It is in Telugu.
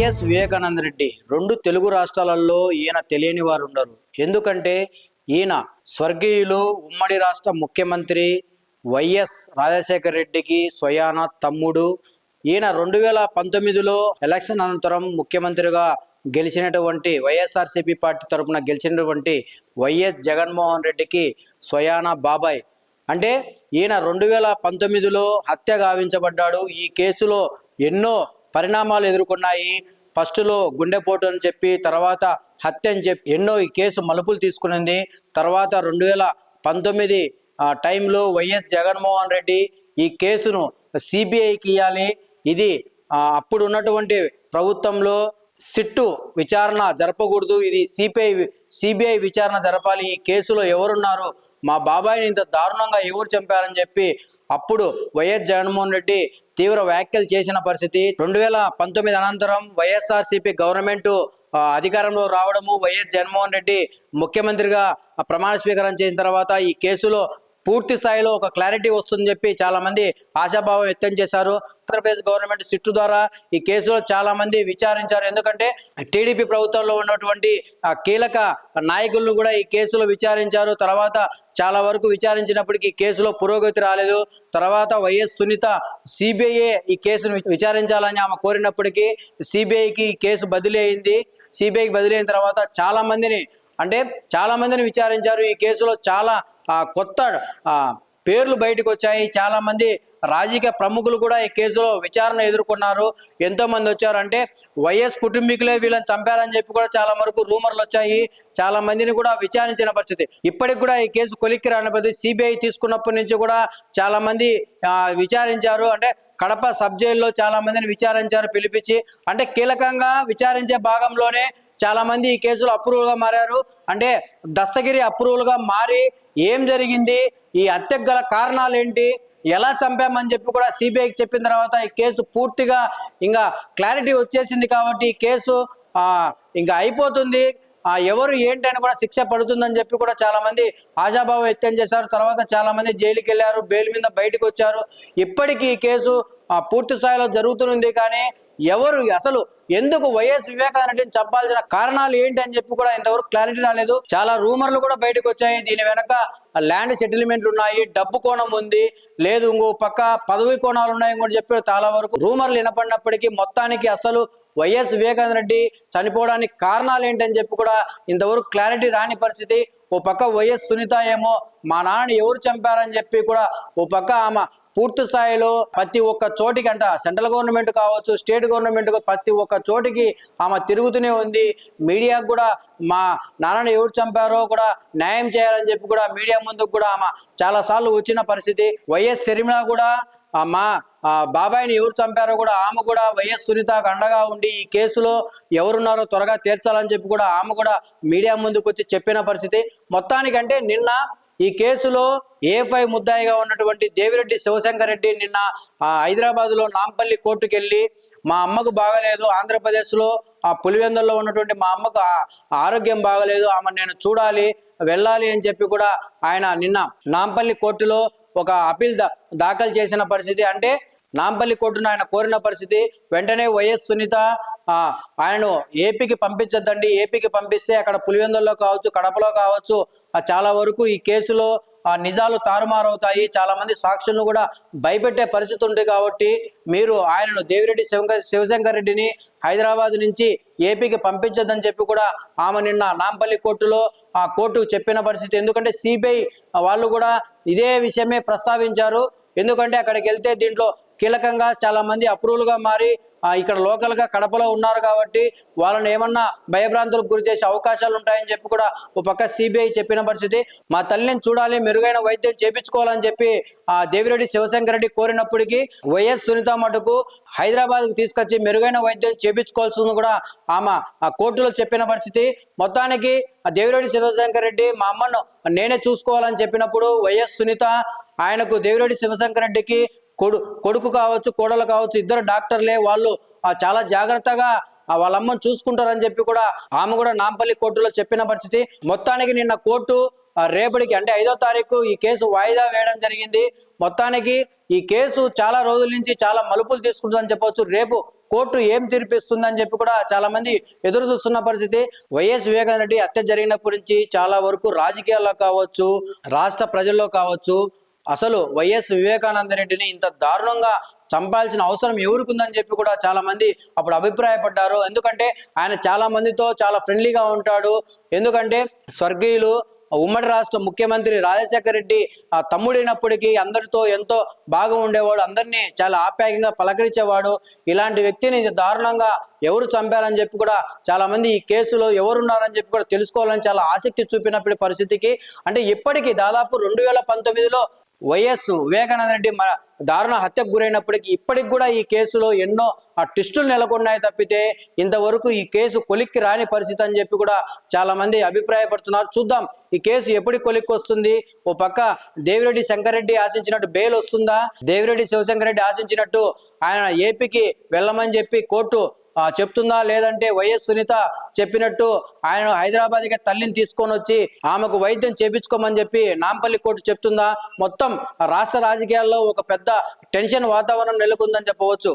వైఎస్ వివేకానంద రెడ్డి రెండు తెలుగు రాష్ట్రాలలో ఈయన తెలియని వారు ఉండరు. ఎందుకంటే ఈయన స్వర్గీయులు ఉమ్మడి రాష్ట్ర ముఖ్యమంత్రి వైఎస్ రాజశేఖర రెడ్డికి స్వయాన తమ్ముడు. ఈయన 2019లో ఎలక్షన్ అనంతరం ముఖ్యమంత్రిగా గెలిచినటువంటి వైఎస్ఆర్సీపీ పార్టీ తరఫున గెలిచినటువంటి వైఎస్ జగన్మోహన్ రెడ్డికి స్వయాన బాబాయ్. అంటే ఈయన 2019లో హత్య గావించబడ్డాడు. ఈ కేసులో ఎన్నో పరిణామాలు ఎదుర్కొన్నాయి. ఫస్ట్లో గుండెపోటు అని చెప్పి, తర్వాత హత్య అని చెప్పి ఎన్నో ఈ కేసు మలుపులు తీసుకునింది. తర్వాత 2019 టైంలో వైఎస్ జగన్మోహన్ రెడ్డి ఈ కేసును సిబిఐకి ఇవ్వాలి, ఇది అప్పుడు ఉన్నటువంటి ప్రభుత్వంలో సిట్టు విచారణ జరపకూడదు, ఇది సిబిఐ విచారణ జరపాలి, ఈ కేసులో ఎవరున్నారు, మా బాబాయిని ఇంత దారుణంగా ఎవరు చంపారని చెప్పి అప్పుడు వైఎస్ జగన్మోహన్ రెడ్డి తీవ్ర వ్యాఖ్యలు చేసిన పరిస్థితి. 2019 అనంతరం వైఎస్ఆర్సీపీ గవర్నమెంట్ అధికారంలో రావడము, వైఎస్ జగన్మోహన్ రెడ్డి ముఖ్యమంత్రిగా ప్రమాణ స్వీకారం చేసిన తర్వాత ఈ కేసులో పూర్తి స్థాయిలో ఒక క్లారిటీ వస్తుందని చెప్పి చాలా మంది ఆశాభావం వ్యక్తం చేశారు. ఆంధ్రప్రదేశ్ గవర్నమెంట్ సిట్టు ద్వారా ఈ కేసులో చాలా మంది విచారించారు. ఎందుకంటే టీడీపీ ప్రభుత్వంలో ఉన్నటువంటి కీలక నాయకులను కూడా ఈ కేసులో విచారించారు. తర్వాత చాలా వరకు విచారించినప్పటికీ కేసులో పురోగతి రాలేదు. తర్వాత వైఎస్ సునీత సిబిఐ ఈ కేసును విచారించాలని ఆమె కోరినప్పటికీ సిబిఐకి ఈ కేసు బదిలీ అయింది. సిబిఐకి బదిలీ అయిన తర్వాత చాలా మందిని విచారించారు. ఈ కేసులో చాలా కొత్త పేర్లు బయటకు వచ్చాయి. చాలా మంది రాజకీయ ప్రముఖులు కూడా ఈ కేసులో విచారణ ఎదుర్కొన్నారు. ఎంతో మంది వచ్చారు. అంటే వైఎస్ కుటుంబీకులే వీళ్ళని చంపారని చెప్పి కూడా చాలా వరకు రూమర్లు వచ్చాయి. చాలా మందిని కూడా విచారించిన పరిస్థితి. ఇప్పటికి కూడా ఈ కేసు కొలిక్కి రాని పరిస్థితి. సిబిఐ తీసుకున్నప్పటి నుంచి కూడా చాలా మంది విచారించారు. అంటే కడప సబ్ జైల్లో చాలా మందిని విచారించారు పిలిపించి. అంటే కీలకంగా విచారించే భాగంలోనే చాలా మంది ఈ కేసులో అప్రూవల్గా మారారు. అంటే దస్తగిరి అప్రూవల్గా మారి ఏం జరిగింది, ఈ హత్యకు గల కారణాలు ఏంటి, ఎలా చంపామని చెప్పి కూడా సిబిఐకి చెప్పిన తర్వాత ఈ కేసు పూర్తిగా ఇంకా క్లారిటీ వచ్చేసింది. కాబట్టి ఈ కేసు ఇంకా అయిపోతుంది, ఎవరు ఏంటి అని కూడా శిక్ష పడుతుందని చెప్పి కూడా చాలా మంది ఆశాభావం వ్యక్తం చేశారు. తర్వాత చాలా మంది జైలుకి వెళ్ళారు, బెయిల్ మీద బయటకు వచ్చారు. ఇప్పటికీ ఈ కేసు పూర్తి స్థాయిలో జరుగుతుంది. కానీ ఎవరు అసలు ఎందుకు వైఎస్ వివేకానంద రెడ్డిని చంపాల్సిన కారణాలు ఏంటి అని చెప్పి కూడా ఇంతవరకు క్లారిటీ రాలేదు. చాలా రూమర్లు కూడా బయటకు వచ్చాయి. దీని వెనక ల్యాండ్ సెటిల్మెంట్లు ఉన్నాయి, డబ్బు కోణం ఉంది, లేదు ఇంకో పక్క పదవి కోణాలు ఉన్నాయి కూడా చెప్పి చాలా వరకు రూమర్లు వినపడినప్పటికీ మొత్తానికి అసలు వైఎస్ వివేకానంద రెడ్డి చనిపోవడానికి కారణాలు ఏంటని చెప్పి కూడా ఇంతవరకు క్లారిటీ రాని పరిస్థితి. ఓ పక్క వైఎస్ సునీత ఏమో మా నాన్న ఎవరు చంపారని చెప్పి కూడా, ఓ పక్క ఆమె పూర్తి స్థాయిలో ప్రతి ఒక్క చోటికి సెంట్రల్ గవర్నమెంట్ కావచ్చు, స్టేట్ గవర్నమెంట్ ప్రతి ఒక్క చోటికి ఆమె తిరుగుతూనే ఉంది. మీడియాకు కూడా మా నాన్నని ఎవరు చంపారో కూడా న్యాయం చేయాలని చెప్పి కూడా మీడియా ముందుకు కూడా ఆమె చాలా సార్లు వచ్చిన పరిస్థితి. వైఎస్ షర్మిల కూడా మా బాబాయిని ఎవరు చంపారో కూడా ఆమె కూడా వైఎస్ సునీతకు అండగా ఉండి ఈ కేసులో ఎవరున్నారో త్వరగా తీర్చాలని చెప్పి కూడా ఆమె కూడా మీడియా ముందుకు వచ్చి చెప్పిన పరిస్థితి. మొత్తానికంటే నిన్న ఈ కేసులో A5 ముద్దాయిగా ఉన్నటువంటి దేవిరెడ్డి శివశంకర్ రెడ్డి నిన్న హైదరాబాద్లో నాంపల్లి కోర్టుకు వెళ్ళి మా అమ్మకు బాగలేదు, ఆంధ్రప్రదేశ్లో పులివెందుల్లో ఉన్నటువంటి మా అమ్మకు ఆరోగ్యం బాగలేదు, ఆమె నేను చూడాలి వెళ్ళాలి అని చెప్పి కూడా ఆయన నిన్న నాంపల్లి కోర్టులో ఒక అపీల్ దాఖలు చేసిన పరిస్థితి. అంటే నాంపల్లి కోర్టును ఆయన కోరిన పరిస్థితి. వెంటనే వైఎస్ సునీత ఆయనను ఏపీకి పంపించద్దండి, ఏపీకి పంపిస్తే అక్కడ పులివెందుల్లో కావచ్చు, కడపలో కావచ్చు చాలా వరకు ఈ కేసులో నిజాలు తారుమారవుతాయి, చాలా మంది సాక్షులను కూడా భయపెట్టే పరిస్థితి ఉంది. కాబట్టి మీరు ఆయనను దేవిరెడ్డి శివశంకర్ రెడ్డిని హైదరాబాద్ నుంచి ఏపీకి పంపించొద్దని చెప్పి కూడా ఆమె నిన్న నాంపల్లి కోర్టులో కోర్టుకు చెప్పిన పరిస్థితి. ఎందుకంటే సిబిఐ వాళ్ళు కూడా ఇదే విషయమే ప్రస్తావించారు. ఎందుకంటే అక్కడికి వెళ్తే దీంట్లో కీలకంగా చాలా మంది అప్రూవల్గా మారి ఇక్కడ లోకల్గా కడపలో ఉన్నారు కాబట్టి వాళ్ళని ఏమన్నా భయభ్రాంతులకు గురి చేసే అవకాశాలు ఉంటాయని చెప్పి కూడా ఒక పక్క సిబిఐ చెప్పిన పరిస్థితి. మా తల్లిని చూడాలి, మెరుగైన వైద్యం చేపించుకోవాలని చెప్పి దేవిరెడ్డి శివశంకర్ రెడ్డి కోరినప్పటికీ వైఎస్ సునీత మటుకు హైదరాబాద్కు తీసుకొచ్చి మెరుగైన వైద్యం చేపించుకోవాల్సింది కూడా ఆమె కోర్టులో చెప్పిన పరిస్థితి. మొత్తానికి దేవిరెడ్డి శివశంకర్ రెడ్డి మా అమ్మను నేనే చూసుకోవాలని చెప్పినప్పుడు వైఎస్ సునీత ఆయనకు దేవిరెడ్డి శివశంకర్ రెడ్డికి కొడుకు కావచ్చు, కోడలు కావచ్చు, ఇద్దరు డాక్టర్లే, వాళ్ళు చాలా జాగ్రత్తగా వాళ్ళ అమ్మని చూసుకుంటారని చెప్పి కూడా ఆమె కూడా నాంపల్లి కోర్టులో చెప్పిన పరిస్థితి. మొత్తానికి నిన్న కోర్టు రేపటికి అంటే 5వ తారీఖు ఈ కేసు వాయిదా వేయడం జరిగింది. మొత్తానికి ఈ కేసు చాలా రోజుల నుంచి చాలా మలుపులు తీసుకుంటుందని చెప్పవచ్చు. రేపు కోర్టు ఏం తీర్పిస్తుందని చెప్పి కూడా చాలా మంది ఎదురు చూస్తున్న పరిస్థితి. వైఎస్ వివేకానంద రెడ్డి హత్య జరిగినప్పటి నుంచి చాలా వరకు రాజకీయాల్లో కావచ్చు, రాష్ట్ర ప్రజల్లో కావచ్చు, అసలు వైఎస్ వివేకానంద రెడ్డిని ఇంత దారుణంగా చంపాల్సిన అవసరం ఎవరికి ఉందని చెప్పి కూడా చాలా మంది అప్పుడు అభిప్రాయపడ్డారు. ఎందుకంటే ఆయన చాలా మందితో చాలా ఫ్రెండ్లీగా ఉంటాడు. ఎందుకంటే స్వర్గీయులు ఉమ్మడి రాష్ట్ర ముఖ్యమంత్రి రాజశేఖర రెడ్డి తమ్ముడైనప్పటికీ అందరితో ఎంతో బాగా ఉండేవాడు, అందరినీ చాలా ఆప్యాయంగా పలకరించేవాడు. ఇలాంటి వ్యక్తిని దారుణంగా ఎవరు చంపారని చెప్పి కూడా చాలా మంది ఈ కేసులో ఎవరున్నారని చెప్పి కూడా తెలుసుకోవాలని చాలా ఆసక్తి చూపినప్పటి పరిస్థితికి అంటే ఇప్పటికీ దాదాపు 2019లో వైఎస్ వివేకానంద రెడ్డి దారుణ హత్యకు గురైనప్పటికీ ఇప్పటికి కూడా ఈ కేసులో ఎన్నో ట్విస్టులు నెలకొన్నాయి తప్పితే ఇంతవరకు ఈ కేసు కొలిక్కి రాని పరిస్థితి అని చెప్పి కూడా చాలా మంది అభిప్రాయపడుతున్నారు. చూద్దాం ఈ కేసు ఎప్పటి కొలిక్కి వస్తుంది. ఓ పక్క దేవిరెడ్డి శంకరెడ్డి ఆశించినట్టు బెయిల్ వస్తుందా, దేవిరెడ్డి శివశంకర్ రెడ్డి ఆశించినట్టు ఆయన ఏపీకి వెళ్ళమని చెప్పి కోర్టు చెప్తుందా, లేదంటే వైఎస్ సునీత చెప్పినట్టు ఆయన హైదరాబాద్కి తల్లిని తీసుకొని వచ్చి ఆమెకు వైద్యం చేపించుకోమని చెప్పి నాంపల్లి కోర్టు చెప్తుందా. మొత్తం రాష్ట్ర రాజకీయాల్లో ఒక పెద్ద టెన్షన్ వాతావరణం నెలకొందని చెప్పవచ్చు.